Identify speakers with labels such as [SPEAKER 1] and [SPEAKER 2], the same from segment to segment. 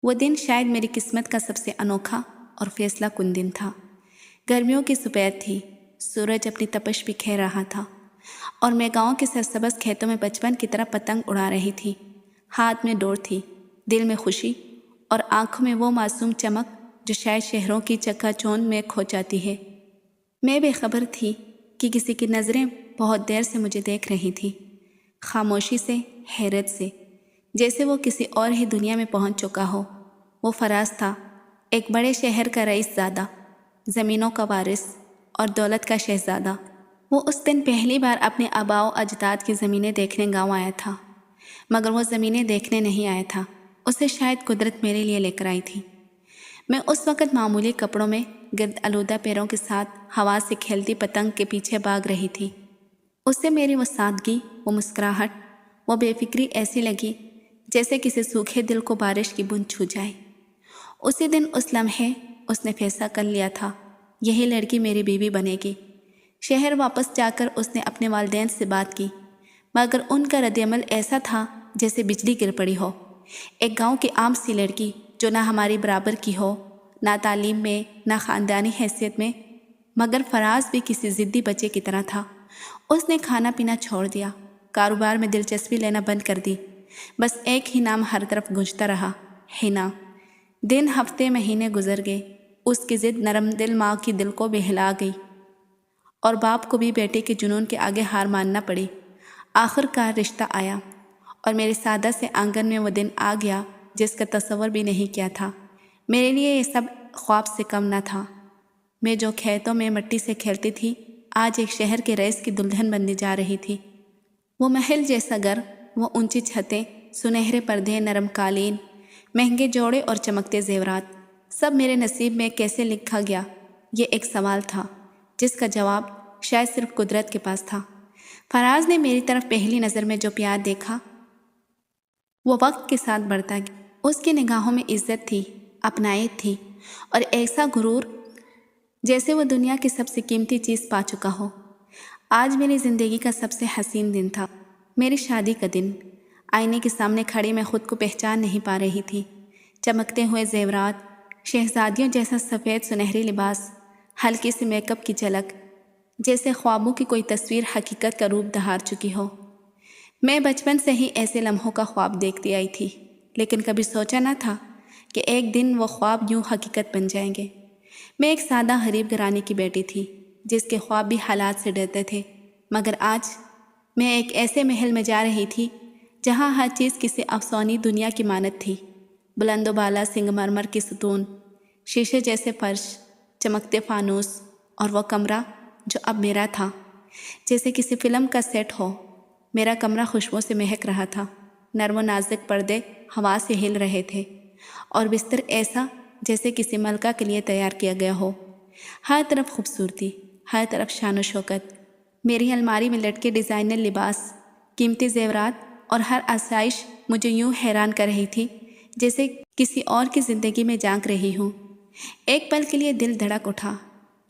[SPEAKER 1] وہ دن شاید میری قسمت کا سب سے انوکھا اور فیصلہ کن دن تھا۔ گرمیوں کی دوپہر تھی، سورج اپنی تپش بکھیر رہا تھا اور میں گاؤں کے سرسبز کھیتوں میں بچپن کی طرح پتنگ اڑا رہی تھی۔ ہاتھ میں ڈور تھی، دل میں خوشی اور آنکھوں میں وہ معصوم چمک جو شاید شہروں کی چکا چوند میں کھو جاتی ہے۔ میں بے خبر تھی کہ کسی کی نظریں بہت دیر سے مجھے دیکھ رہی تھی، خاموشی سے، حیرت سے، جیسے وہ کسی اور ہی دنیا میں پہنچ چکا ہو۔ وہ فراز تھا، ایک بڑے شہر کا رئیس زادہ، زمینوں کا وارث اور دولت کا شہزادہ۔ وہ اس دن پہلی بار اپنے آباء و اجداد کی زمینیں دیکھنے گاؤں آیا تھا، مگر وہ زمینیں دیکھنے نہیں آیا تھا، اسے شاید قدرت میرے لیے لے کر آئی تھی۔ میں اس وقت معمولی کپڑوں میں گرد آلودہ پیروں کے ساتھ ہوا سے کھیلتی پتنگ کے پیچھے بھاگ رہی تھی۔ اس سے میری وہ سادگی، وہ مسکراہٹ، وہ بے فکری ایسی لگی جیسے کسی سوکھے دل کو بارش کی بوند چھو جائے۔ اسی دن اس لمحے اس نے فیصلہ کر لیا تھا، یہی لڑکی میری بیوی بنے گی۔ شہر واپس جا کر اس نے اپنے والدین سے بات کی، مگر ان کا رد عمل ایسا تھا جیسے بجلی گر پڑی ہو۔ ایک گاؤں کی عام سی لڑکی جو نہ ہماری برابر کی ہو، نہ تعلیم میں، نہ خاندانی حیثیت میں، مگر فراز بھی کسی ضدی بچے کی طرح تھا۔ اس نے کھانا پینا چھوڑ دیا، کاروبار میں دلچسپی لینا بند کر دی، بس ایک ہی نام ہر طرف گونجتا رہا، حنا۔ دن، ہفتے، مہینے گزر گئے، اس کی ضد نرم دل ماں کی دل کو بہلا گئی اور باپ کو بھی بیٹے کے جنون کے آگے ہار ماننا پڑی۔ آخر کار رشتہ آیا اور میرے سادہ سے آنگن میں وہ دن آ گیا جس کا تصور بھی نہیں کیا تھا۔ میرے لیے یہ سب خواب سے کم نہ تھا۔ میں جو کھیتوں میں مٹی سے کھیلتی تھی، آج ایک شہر کے رئیس کی دلہن بننے جا رہی تھی۔ وہ محل جیسا گھر، وہ اونچی چھتیں، سنہرے پردے، نرم قالین، مہنگے جوڑے اور چمکتے زیورات، سب میرے نصیب میں کیسے لکھا گیا؟ یہ ایک سوال تھا جس کا جواب شاید صرف قدرت کے پاس تھا۔ فراز نے میری طرف پہلی نظر میں جو پیار دیکھا، وہ وقت کے ساتھ بڑھتا گیا۔ اس کی نگاہوں میں عزت تھی، اپنائیت تھی اور ایسا غرور جیسے وہ دنیا کی سب سے قیمتی چیز پا چکا ہو۔ آج میری زندگی کا سب سے حسین دن تھا، میری شادی کا دن۔ آئینے کے سامنے کھڑی میں خود کو پہچان نہیں پا رہی تھی۔ چمکتے ہوئے زیورات، شہزادیوں جیسا سفید سنہری لباس، ہلکی سی میک اپ کی جھلک، جیسے خوابوں کی کوئی تصویر حقیقت کا روپ دھار چکی ہو۔ میں بچپن سے ہی ایسے لمحوں کا خواب دیکھتی آئی تھی، لیکن کبھی سوچا نہ تھا کہ ایک دن وہ خواب یوں حقیقت بن جائیں گے۔ میں ایک سادہ غریب گھرانے کی بیٹی تھی جس کے خواب بھی حالات سے ڈرتے تھے، مگر آج میں ایک ایسے محل میں جا رہی تھی جہاں ہر چیز کسی افسانوی دنیا کی مانند تھی۔ بلند و بالا سنگ مرمر کی ستون، شیشے جیسے فرش، چمکتے فانوس، اور وہ کمرہ جو اب میرا تھا جیسے کسی فلم کا سیٹ ہو۔ میرا کمرہ خوشبو سے مہک رہا تھا، نرم و نازک پردے ہوا سے ہل رہے تھے اور بستر ایسا جیسے کسی ملکہ کے لیے تیار کیا گیا ہو۔ ہر طرف خوبصورتی، ہر طرف شان و شوکت۔ میری الماری میں لٹکے ڈیزائنر لباس، قیمتی زیورات اور ہر آسائش مجھے یوں حیران کر رہی تھی جیسے کسی اور کی زندگی میں جھانک رہی ہوں۔ ایک پل کے لیے دل دھڑک اٹھا،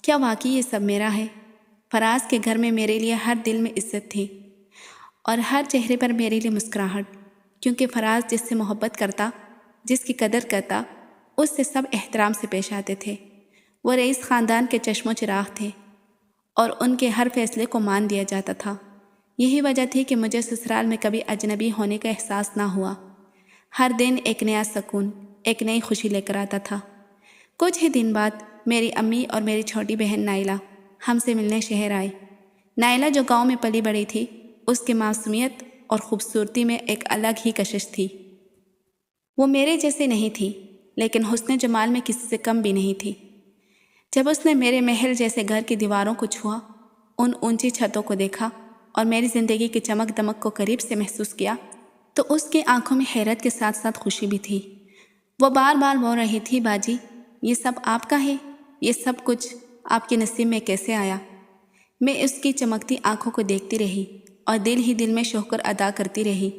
[SPEAKER 1] کیا واقعی یہ سب میرا ہے؟ فراز کے گھر میں میرے لیے ہر دل میں عزت تھی اور ہر چہرے پر میرے لیے مسکراہٹ، کیونکہ فراز جس سے محبت کرتا، جس کی قدر کرتا، اس سے سب احترام سے پیش آتے تھے۔ وہ رئیس خاندان کے چشم و چراغ تھے اور ان کے ہر فیصلے کو مان دیا جاتا تھا۔ یہی وجہ تھی کہ مجھے سسرال میں کبھی اجنبی ہونے کا احساس نہ ہوا۔ ہر دن ایک نیا سکون، ایک نئی خوشی لے کر آتا تھا۔ کچھ ہی دن بعد میری امی اور میری چھوٹی بہن نائلہ ہم سے ملنے شہر آئی۔ نائلہ جو گاؤں میں پلی بڑھی تھی، اس کی معصومیت اور خوبصورتی میں ایک الگ ہی کشش تھی۔ وہ میرے جیسے نہیں تھی، لیکن حسن جمال میں کسی سے کم بھی نہیں تھی۔ جب اس نے میرے محل جیسے گھر کی دیواروں کو چھوا، ان اونچی چھتوں کو دیکھا اور میری زندگی کی چمک دمک کو قریب سے محسوس کیا، تو اس کی آنکھوں میں حیرت کے ساتھ ساتھ خوشی بھی تھی۔ وہ بار بار بول رہی تھی، باجی یہ سب آپ کا ہے، یہ سب کچھ آپ کے نصیب میں کیسے آیا؟ میں اس کی چمکتی آنکھوں کو دیکھتی رہی اور دل ہی دل میں شکر ادا کرتی رہی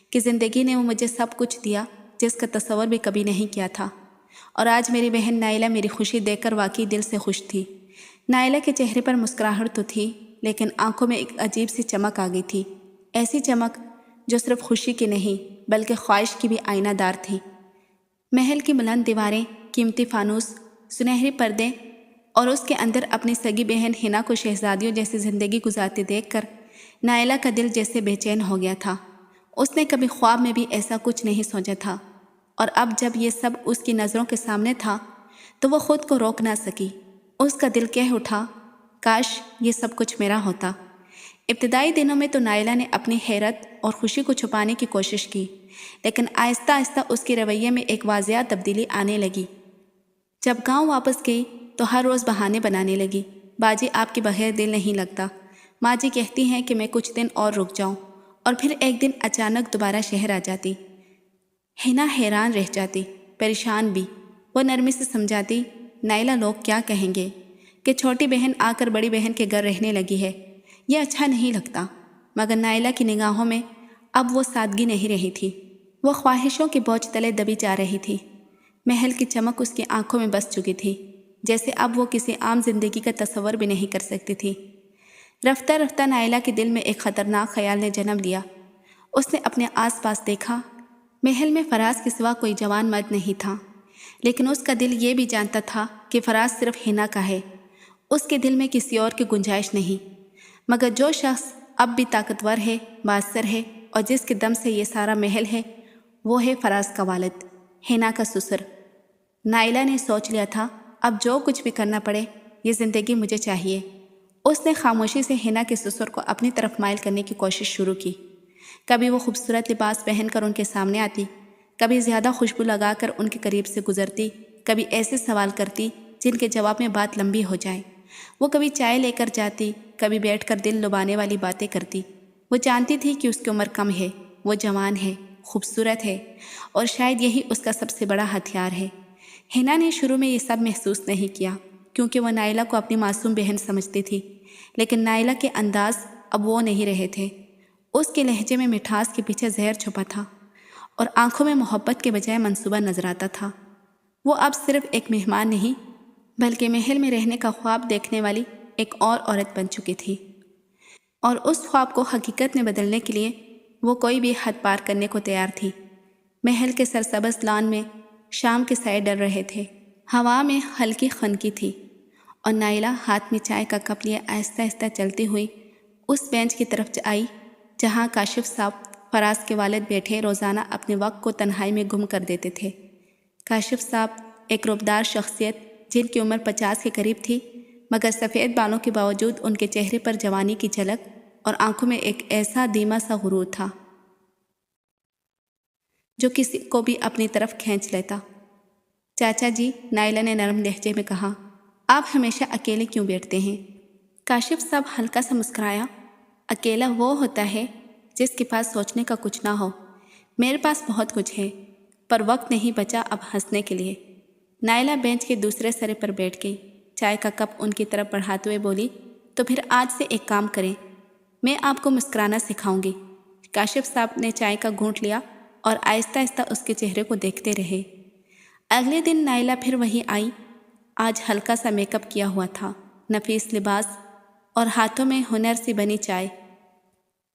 [SPEAKER 1] کہ زندگی نے وہ مجھے سب کچھ دیا جس کا تصور بھی کبھی نہیں کیا تھا۔ اور آج میری بہن نائلہ میری خوشی دیکھ کر واقعی دل سے خوش تھی۔ نائلہ کے چہرے پر مسکراہٹ تو تھی، لیکن آنکھوں میں ایک عجیب سی چمک آ گئی تھی، ایسی چمک جو صرف خوشی کی نہیں بلکہ خواہش کی بھی آئینہ دار تھی۔ محل کی بلند دیواریں، قیمتی فانوس، سنہری پردے اور اس کے اندر اپنی سگی بہن حنا کو شہزادیوں جیسی زندگی گزارتے دیکھ کر نائلہ کا دل جیسے بے چین ہو گیا تھا۔ اس نے کبھی خواب میں بھی ایسا کچھ نہیں سوچا تھا، اور اب جب یہ سب اس کی نظروں کے سامنے تھا تو وہ خود کو روک نہ سکی۔ اس کا دل کہہ اٹھا، کاش یہ سب کچھ میرا ہوتا۔ ابتدائی دنوں میں تو نائلہ نے اپنی حیرت اور خوشی کو چھپانے کی کوشش کی، لیکن آہستہ آہستہ اس کے رویے میں ایک واضح تبدیلی آنے لگی۔ جب گاؤں واپس گئی تو ہر روز بہانے بنانے لگی۔ باجی آپ کے بغیر دل نہیں لگتا، ماں جی کہتی ہیں کہ میں کچھ دن اور رک جاؤں، اور پھر ایک دن اچانک دوبارہ شہر آ جاتی۔ حنا حیران رہ جاتی، پریشان بھی۔ وہ نرمی سے سمجھاتی، نائلہ لوگ کیا کہیں گے کہ چھوٹی بہن آ کر بڑی بہن کے گھر رہنے لگی ہے، یہ اچھا نہیں لگتا۔ مگر نائلہ کی نگاہوں میں اب وہ سادگی نہیں رہی تھی، وہ خواہشوں کے بوجھ تلے دبی جا رہی تھی۔ محل کی چمک اس کی آنکھوں میں بس چکی تھی، جیسے اب وہ کسی عام زندگی کا تصور بھی نہیں کر سکتی تھی۔ رفتہ رفتہ نائلہ کے دل میں ایک خطرناک خیال نے جنم لیا۔ اس نے اپنے آس پاس دیکھا، محل میں فراز کے سوا کوئی جوان مرد نہیں تھا، لیکن اس کا دل یہ بھی جانتا تھا کہ فراز صرف حنا کا ہے، اس کے دل میں کسی اور کی گنجائش نہیں۔ مگر جو شخص اب بھی طاقتور ہے، بااثر ہے، اور جس کے دم سے یہ سارا محل ہے، وہ ہے فراز کا والد، حنا کا سسر۔ نائلہ نے سوچ لیا تھا، اب جو کچھ بھی کرنا پڑے، یہ زندگی مجھے چاہیے۔ اس نے خاموشی سے حنا کے سسر کو اپنی طرف مائل کرنے کی کوشش شروع کی۔ کبھی وہ خوبصورت لباس پہن کر ان کے سامنے آتی، کبھی زیادہ خوشبو لگا کر ان کے قریب سے گزرتی، کبھی ایسے سوال کرتی جن کے جواب میں بات لمبی ہو جائے۔ وہ کبھی چائے لے کر جاتی، کبھی بیٹھ کر دل لبانے والی باتیں کرتی۔ وہ جانتی تھی کہ اس کی عمر کم ہے، وہ جوان ہے، خوبصورت ہے، اور شاید یہی اس کا سب سے بڑا ہتھیار ہے۔ حنا نے شروع میں یہ سب محسوس نہیں کیا، کیونکہ وہ نائلہ کو اپنی معصوم بہن سمجھتی تھی، لیکن نائلہ کے انداز اب وہ نہیں رہے تھے۔ اس کے لہجے میں مٹھاس کے پیچھے زہر چھپا تھا، اور آنکھوں میں محبت کے بجائے منصوبہ نظر آتا تھا۔ وہ اب صرف ایک مہمان نہیں، بلکہ محل میں رہنے کا خواب دیکھنے والی ایک اور عورت بن چکی تھی، اور اس خواب کو حقیقت میں بدلنے کے لیے وہ کوئی بھی حد پار کرنے کو تیار تھی۔ محل کے سرسبز لان میں شام کے سائے ڈر رہے تھے، ہوا میں ہلکی خنکی تھی، اور نائلہ ہاتھ میں چائے کا کپ لیے آہستہ آہستہ چلتی ہوئی اس بینچ کی طرف آئی جہاں کاشف صاحب، فراز کے والد، بیٹھے روزانہ اپنے وقت کو تنہائی میں گم کر دیتے تھے۔ کاشف صاحب ایک ربدار شخصیت، جن کی عمر 50 کے قریب تھی، مگر سفید بالوں کے باوجود ان کے چہرے پر جوانی کی جھلک اور آنکھوں میں ایک ایسا دھیما سا غرور تھا جو کسی کو بھی اپنی طرف کھینچ لیتا۔ چاچا جی، نائلہ نے نرم لہجے میں کہا، آپ ہمیشہ اکیلے کیوں بیٹھتے ہیں؟ کاشف صاحب ہلکا سا مسکرایا، اکیلا وہ ہوتا ہے جس کے پاس سوچنے کا کچھ نہ ہو۔ میرے پاس بہت کچھ ہے، پر وقت نہیں بچا اب ہنسنے کے لیے۔ نائلہ بینچ کے دوسرے سرے پر بیٹھ گئی، چائے کا کپ ان کی طرف بڑھاتے ہوئے بولی، تو پھر آج سے ایک کام کریں، میں آپ کو مسکرانا سکھاؤں گی۔ کاشف صاحب نے چائے کا گھونٹ لیا اور آہستہ آہستہ اس کے چہرے کو دیکھتے رہے۔ اگلے دن نائلہ پھر وہیں آئی، آج ہلکا سا میک اپ کیا ہوا تھا، نفیس لباس اور ہاتھوں میں ہنر سے بنی چائے۔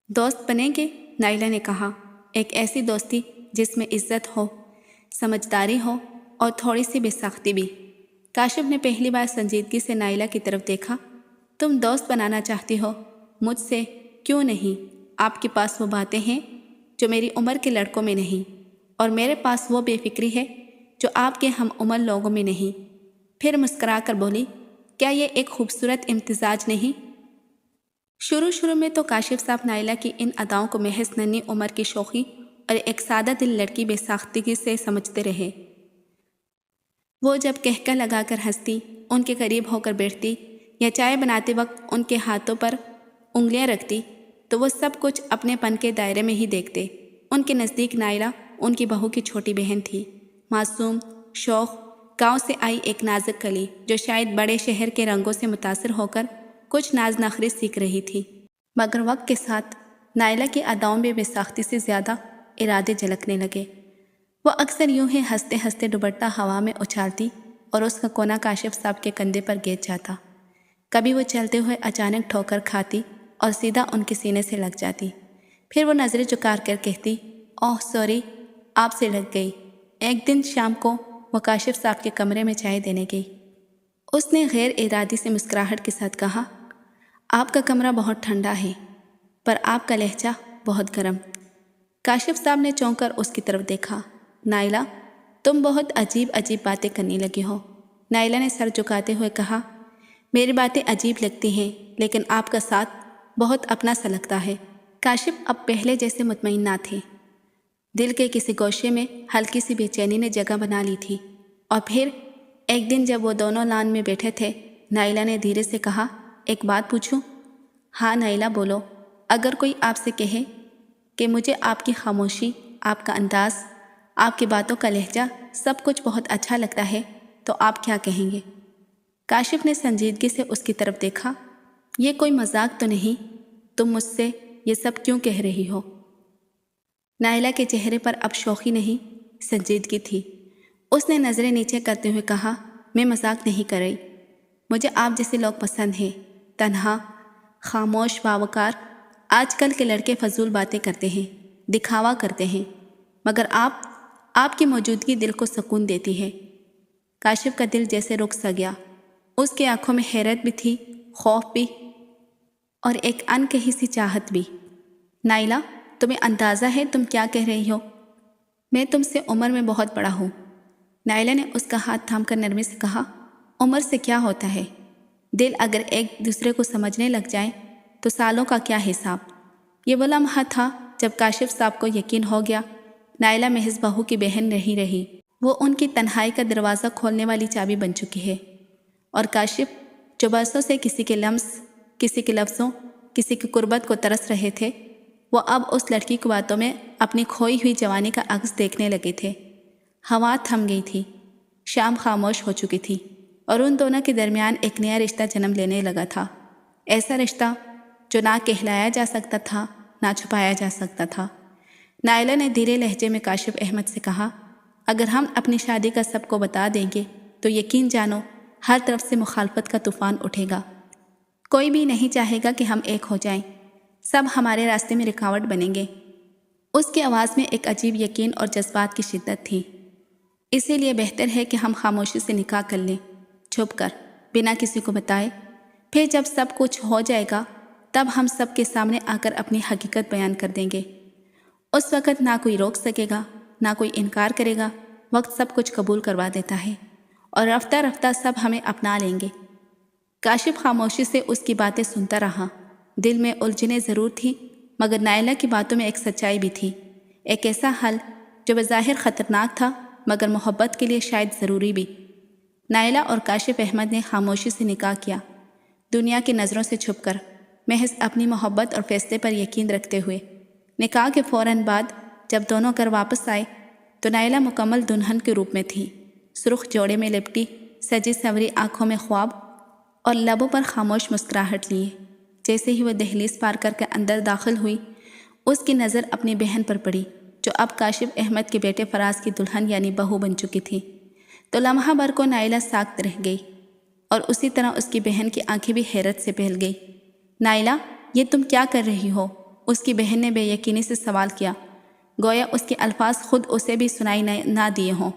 [SPEAKER 1] دوست بنیں گے؟ نائلہ نے کہا، ایک ایسی دوستی جس میں عزت ہو، سمجھداری ہو اور تھوڑی سی بے ساختی بھی۔ کاشف نے پہلی بار سنجیدگی سے نائلہ کی طرف دیکھا، تم دوست بنانا چاہتی ہو مجھ سے؟ کیوں نہیں؟ آپ کے پاس وہ باتیں ہیں جو میری عمر کے لڑکوں میں نہیں، اور میرے پاس وہ بے فکری ہے جو آپ کے ہم عمر لوگوں میں نہیں۔ پھر مسکرا کر بولی، کیا یہ ایک خوبصورت امتزاج نہیں؟ شروع میں تو کاشف صاحب نائلہ کی ان اداؤں کو محض ننھی عمر کی شوخی اور ایک سادہ دل لڑکی بے ساختگی سے سمجھتے رہے۔ وہ جب کہکہ لگا کر ہنستی، ان کے قریب ہو کر بیٹھتی یا چائے بناتے وقت ان کے ہاتھوں پر انگلیاں رکھتی تو وہ سب کچھ اپنے پن کے دائرے میں ہی دیکھتے۔ ان کے نزدیک نائلہ ان کی بہو کی چھوٹی بہن تھی، معصوم، شوخ، گاؤں سے آئی ایک نازک کلی جو شاید بڑے شہر کے رنگوں سے متاثر ہو کر کچھ ناز نخری سیکھ رہی تھی۔ مگر وقت کے ساتھ نائلہ کی اداؤں میں بے ساختی سے زیادہ ارادے جھلکنے لگے۔ وہ اکثر یوں ہی ہنستے ہنستے دوپٹہ ہوا میں اچھالتی اور اس کا کونا کاشف صاحب کے کندھے پر گر جاتا۔ کبھی وہ چلتے ہوئے اچانک ٹھوکر کھاتی اور سیدھا ان کے سینے سے لگ جاتی۔ پھر وہ نظریں جھکا کر کہتی، اوہ سوری، آپ سے لگ گئی۔ ایک دن شام کو وہ کاشف صاحب کے کمرے میں چائے دینے گئی۔ اس نے غیر ارادی سے مسکراہٹ کے ساتھ کہا، آپ کا کمرہ بہت ٹھنڈا ہے، پر آپ کا لہجہ بہت گرم۔ کاشف صاحب نے چونک کر اس کی طرف دیکھا۔ نائلہ، تم بہت عجیب عجیب باتیں کرنے لگی ہو۔ نائلہ نے سر جھکاتے ہوئے کہا، میری باتیں عجیب لگتی ہیں، لیکن آپ کا ساتھ بہت اپنا سا لگتا ہے۔ کاشف اب پہلے جیسے مطمئن نہ تھے۔ دل کے کسی گوشے میں ہلکی سی بے چینی نے جگہ بنا لی تھی۔ اور پھر ایک دن جب وہ دونوں لان میں بیٹھے تھے، نائلہ نے دھیرے سے کہا، ایک بات پوچھوں؟ ہاں نائلہ بولو۔ اگر کوئی آپ سے کہے کہ مجھے آپ کی خاموشی، آپ کا انداز، آپ کی باتوں کا لہجہ سب کچھ بہت اچھا لگتا ہے، تو آپ کیا کہیں گے؟ کاشف نے سنجیدگی سے اس کی طرف دیکھا۔ یہ کوئی مذاق تو نہیں؟ تم مجھ سے یہ سب کیوں کہہ رہی ہو؟ نائلہ کے چہرے پر اب شوخی نہیں، سنجیدگی تھی۔ اس نے نظریں نیچے کرتے ہوئے کہا، میں مذاق نہیں کر رہی۔ مجھے آپ جیسے لوگ پسند ہیں، تنہا، خاموش، باوقار۔ آج کل کے لڑکے فضول باتیں کرتے ہیں، دکھاوا کرتے ہیں، مگر آپ کی موجودگی دل کو سکون دیتی ہے۔ کاشف کا دل جیسے رک سا گیا۔ اس کی آنکھوں میں حیرت بھی تھی، خوف بھی، اور ایک انکہی سی چاہت بھی۔ نائلہ، تمہیں اندازہ ہے تم کیا کہہ رہی ہو؟ میں تم سے عمر میں بہت بڑا ہوں۔ نائلہ نے اس کا ہاتھ تھام کر نرمی سے کہا، عمر سے کیا ہوتا ہے؟ دل اگر ایک دوسرے کو سمجھنے لگ جائیں تو سالوں کا کیا حساب؟ یہ وہ لمحہ تھا جب کاشف صاحب کو یقین ہو گیا نائلہ محض بہو کی بہن نہیں رہی، وہ ان کی تنہائی کا دروازہ کھولنے والی چابی بن چکی ہے۔ اور کاشف جو برسوں سے کسی کے لمس، کسی کے لفظوں، کسی کی قربت کو ترس رہے تھے، وہ اب اس لڑکی کی باتوں میں اپنی کھوئی ہوئی جوانی کا عکس دیکھنے لگے تھے۔ ہوا تھم گئی تھی، شام خاموش ہو چکی تھی، اور ان دونوں کے درمیان ایک نیا رشتہ جنم لینے لگا تھا۔ ایسا رشتہ جو نہ کہلایا جا سکتا تھا، نہ چھپایا جا سکتا تھا۔ نائلہ نے دھیرے لہجے میں کاشف احمد سے کہا، اگر ہم اپنی شادی کا سب کو بتا دیں گے تو یقین جانو ہر طرف سے مخالفت کا طوفان اٹھے گا۔ کوئی بھی نہیں چاہے گا کہ ہم ایک ہو جائیں، سب ہمارے راستے میں رکاوٹ بنیں گے۔ اس کی آواز میں ایک عجیب یقین اور جذبات کی شدت تھی۔ اسی لیے بہتر ہے کہ ہم خاموشی سے نکاح کر لیں، چھپ کر، بنا کسی کو بتائے۔ پھر جب سب کچھ ہو جائے گا تب ہم سب کے سامنے آ کر اپنی حقیقت بیان کر دیں گے۔ اس وقت نہ کوئی روک سکے گا، نہ کوئی انکار کرے گا، وقت سب کچھ قبول کروا دیتا ہے، اور رفتہ رفتہ سب ہمیں اپنا لیں گے۔ کاشف خاموشی سے اس کی باتیں سنتا رہا۔ دل میں الجھنیں ضرور تھی، مگر نائلہ کی باتوں میں ایک سچائی بھی تھی، ایک ایسا حل جو بظاہر خطرناک تھا مگر محبت کے لیے شاید ضروری بھی۔ نائلہ اور کاشف احمد نے خاموشی سے نکاح کیا، دنیا کی نظروں سے چھپ کر، محض اپنی محبت اور فیصلے پر یقین رکھتے ہوئے۔ نکاح کے فوراً بعد جب دونوں گھر واپس آئے تو نائلہ مکمل دلہن کے روپ میں تھی، سرخ جوڑے میں لپٹی، سجی سنوری آنکھوں میں خواب اور لبوں پر خاموش مسکراہٹ لیے۔ جیسے ہی وہ دہلیز پار کر کے اندر داخل ہوئی، اس کی نظر اپنی بہن پر پڑی جو اب کاشف احمد کے بیٹے فراز کی دلہن یعنی بہو بن چکی تھی، تو لمحہ بھر کو نائلہ ساکت رہ گئی، اور اسی طرح اس کی بہن کی آنکھیں بھی حیرت سے پھیل گئی۔ نائلہ، یہ تم کیا کر رہی ہو؟ اس کی بہن نے بے یقینی سے سوال کیا، گویا اس کے الفاظ خود اسے بھی سنائی نہ دیے ہوں۔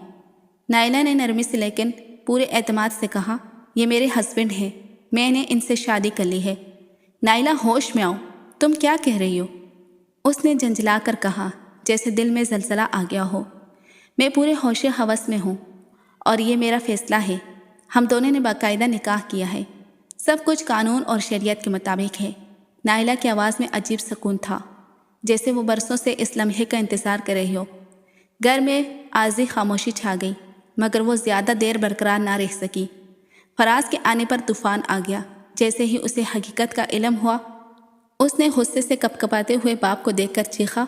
[SPEAKER 1] نائلہ نے نرمی سے لیکن پورے اعتماد سے کہا، یہ میرے ہسبینڈ ہیں، میں نے ان سے شادی کر لی ہے۔ نائلہ، ہوش میں آؤ، تم کیا کہہ رہی ہو؟ اس نے جھنجھلا کر کہا، جیسے دل میں زلزلہ آ گیا ہو۔ میں پورے ہوش ہوس میں ہوں، اور یہ میرا فیصلہ ہے۔ ہم دونوں نے باقاعدہ نکاح کیا ہے، سب کچھ قانون اور شریعت کے مطابق ہے۔ نائلہ کی آواز میں عجیب سکون تھا، جیسے وہ برسوں سے اس لمحے کا انتظار کر رہی ہو۔ گھر میں عارضی خاموشی چھا گئی، مگر وہ زیادہ دیر برقرار نہ رہ سکی۔ فراز کے آنے پر طوفان آ گیا۔ جیسے ہی اسے حقیقت کا علم ہوا، اس نے غصے سے کپکپاتے ہوئے باپ کو دیکھ کر چیخا،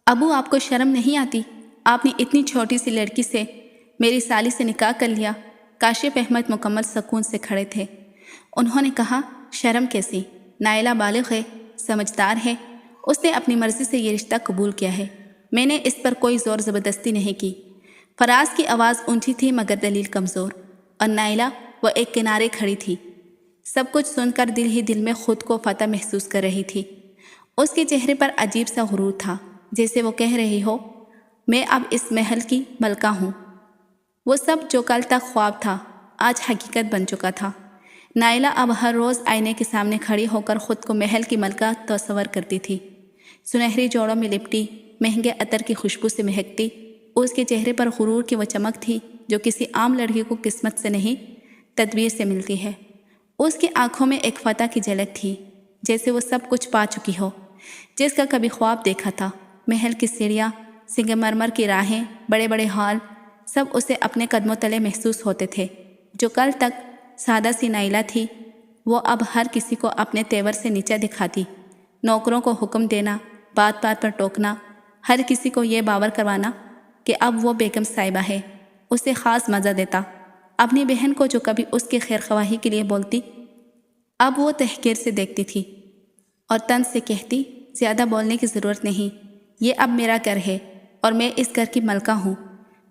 [SPEAKER 1] ابو، آپ کو شرم نہیں آتی؟ آپ نے اتنی چھوٹی سی لڑکی سے، میری سالی سے نکاح کر لیا۔ کاشف احمد مکمل سکون سے کھڑے تھے۔ انہوں نے کہا، شرم کیسی؟ نائلہ بالغ ہے، سمجھدار ہے، اس نے اپنی مرضی سے یہ رشتہ قبول کیا ہے، میں نے اس پر کوئی زور زبردستی نہیں کی۔ فراز کی آواز اونچی تھی مگر دلیل کمزور، اور نائلہ وہ ایک کنارے کھڑی تھی، سب کچھ سن کر دل ہی دل میں خود کو فتح محسوس کر رہی تھی۔ اس کے چہرے پر عجیب سا غرور تھا، جیسے وہ کہہ رہی ہو، میں اب اس محل کی ملکہ ہوں۔ وہ سب جو کل تک خواب تھا آج حقیقت بن چکا تھا۔ نائلہ اب ہر روز آئینے کے سامنے کھڑی ہو کر خود کو محل کی ملکہ تصور کرتی تھی۔ سنہری جوڑوں میں لپٹی، مہنگے عطر کی خوشبو سے مہکتی، اس کے چہرے پر غرور کی وہ چمک تھی جو کسی عام لڑکی کو قسمت سے نہیں تدبیر سے ملتی ہے۔ اس کی آنکھوں میں ایک فتح کی جھلک تھی، جیسے وہ سب کچھ پا چکی ہو جس کا کبھی خواب دیکھا تھا۔ محل کی سیڑھیاں، سنگ مرمر کی راہیں، بڑے بڑے ہال، سب اسے اپنے قدموں تلے محسوس ہوتے تھے۔ جو کل تک سادہ سی نائلہ تھی وہ اب ہر کسی کو اپنے تیور سے نیچا دکھاتی، نوکروں کو حکم دینا، بات بات پر ٹوکنا، ہر کسی کو یہ باور کروانا کہ اب وہ بیگم صاحبہ ہے، اسے خاص مزہ دیتا۔ اپنی بہن کو جو کبھی اس کی خیر خواہی کے لیے بولتی اب وہ تحقیر سے دیکھتی تھی اور طنز سے کہتی زیادہ بولنے کی ضرورت نہیں، یہ اب میرا گھر ہے اور میں اس گھر کی ملکہ ہوں۔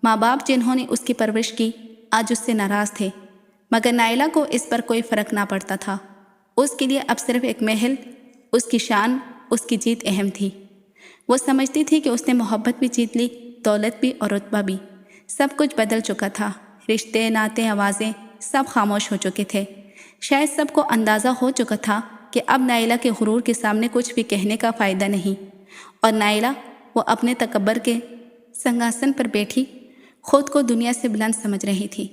[SPEAKER 1] ماں باپ جنہوں نے اس کی پرورش کی آج اس سے ناراض تھے، مگر نائلہ کو اس پر کوئی فرق نہ پڑتا تھا۔ اس کے لیے اب صرف ایک محل، اس کی شان، اس کی جیت اہم تھی۔ وہ سمجھتی تھی کہ اس نے محبت بھی جیت لی، دولت بھی اور رتبہ بھی۔ سب کچھ بدل چکا تھا، رشتے، ناطے، آوازیں، سب خاموش ہو چکے تھے۔ شاید سب کو اندازہ ہو چکا تھا کہ اب نائلہ کے غرور کے سامنے کچھ بھی کہنے کا فائدہ نہیں، اور نائلہ وہ اپنے تکبر کے سنگھاسن پر بیٹھی خود کو دنیا سے بلند سمجھ رہی تھی،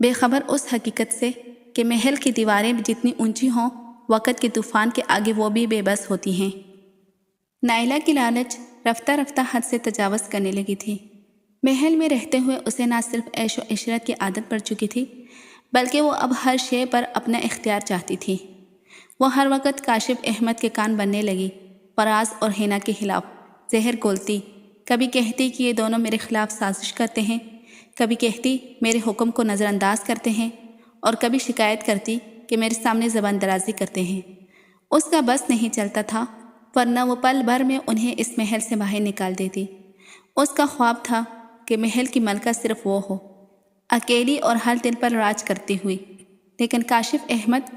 [SPEAKER 1] بے خبر اس حقیقت سے کہ محل کی دیواریں جتنی اونچی ہوں وقت کے طوفان کے آگے وہ بھی بے بس ہوتی ہیں۔ نائلہ کی لالچ رفتہ رفتہ حد سے تجاوز کرنے لگی تھی۔ محل میں رہتے ہوئے اسے نہ صرف عیش و عشرت کی عادت پڑ چکی تھی بلکہ وہ اب ہر شے پر اپنا اختیار چاہتی تھی۔ وہ ہر وقت کاشف احمد کے کان بننے لگی، فراز اور حنا کے خلاف زہر گھولتی، کبھی کہتی کہ یہ دونوں میرے خلاف سازش کرتے ہیں، کبھی کہتی میرے حکم کو نظر انداز کرتے ہیں، اور کبھی شکایت کرتی کہ میرے سامنے زبان درازی کرتے ہیں۔ اس کا بس نہیں چلتا تھا، ورنہ وہ پل بھر میں انہیں اس محل سے باہر نکال دیتی۔ اس کا خواب تھا کہ محل کی ملکہ صرف وہ ہو، اکیلی اور ہر دل پر راج کرتی ہوئی۔ لیکن کاشف احمد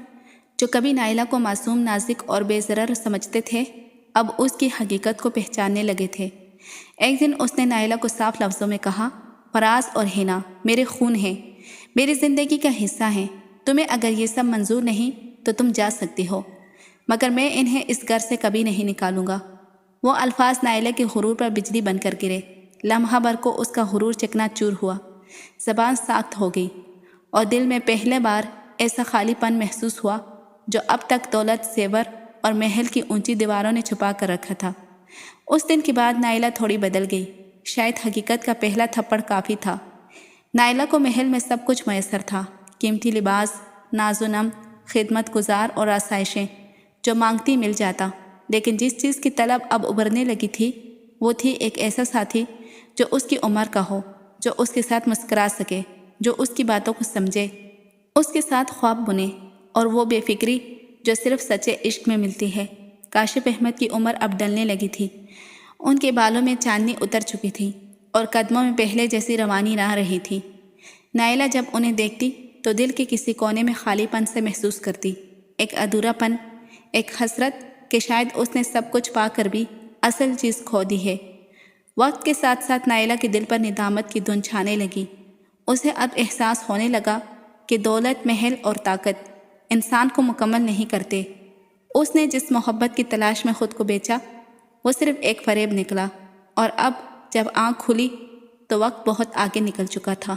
[SPEAKER 1] جو کبھی نائلہ کو معصوم، نازک اور بے ضرر سمجھتے تھے اب اس کی حقیقت کو پہچاننے لگے تھے۔ ایک دن اس نے نائلہ کو صاف لفظوں میں کہا، فراز اور حنا میرے خون ہیں، میری زندگی کا حصہ ہیں، تمہیں اگر یہ سب منظور نہیں تو تم جا سکتی ہو، مگر میں انہیں اس گھر سے کبھی نہیں نکالوں گا۔ وہ الفاظ نائلہ کے غرور پر بجلی بن کر گرے۔ لمحہ بھر کو اس کا غرور چکنا چور ہوا، زبان ساخت ہو گئی، اور دل میں پہلے بار ایسا خالی پن محسوس ہوا جو اب تک دولت، زیور اور محل کی اونچی دیواروں نے چھپا کر رکھا تھا۔ اس دن کے بعد نائلہ تھوڑی بدل گئی، شاید حقیقت کا پہلا تھپڑ کافی تھا۔ نائلہ کو محل میں سب کچھ میسر تھا، قیمتی لباس، ناز و نم، خدمت گزار اور آسائشیں، جو مانگتی مل جاتا۔ لیکن جس چیز کی طلب اب ابھرنے لگی تھی وہ تھی ایک ایسا ساتھی جو اس کی عمر کا ہو، جو اس کے ساتھ مسکرا سکے، جو اس کی باتوں کو سمجھے، اس کے ساتھ خواب بنے، اور وہ بے فکری جو صرف سچے عشق میں ملتی ہے۔ کاشف احمد کی عمر اب ڈلنے لگی تھی، ان کے بالوں میں چاندنی اتر چکی تھی اور قدموں میں پہلے جیسی روانی نہ رہی تھی۔ نائلہ جب انہیں دیکھتی تو دل کے کسی کونے میں خالی پن سے محسوس کرتی، ایک ادھورا پن، ایک حسرت کہ شاید اس نے سب کچھ پا کر بھی اصل چیز کھو دی ہے۔ وقت کے ساتھ ساتھ نائلہ کے دل پر ندامت کی دھن چھانے لگی۔ اسے اب احساس ہونے لگا کہ دولت، محل اور طاقت انسان کو مکمل نہیں کرتے۔ اس نے جس محبت کی تلاش میں خود کو بیچا وہ صرف ایک فریب نکلا، اور اب جب آنکھ کھلی تو وقت بہت آگے نکل چکا تھا۔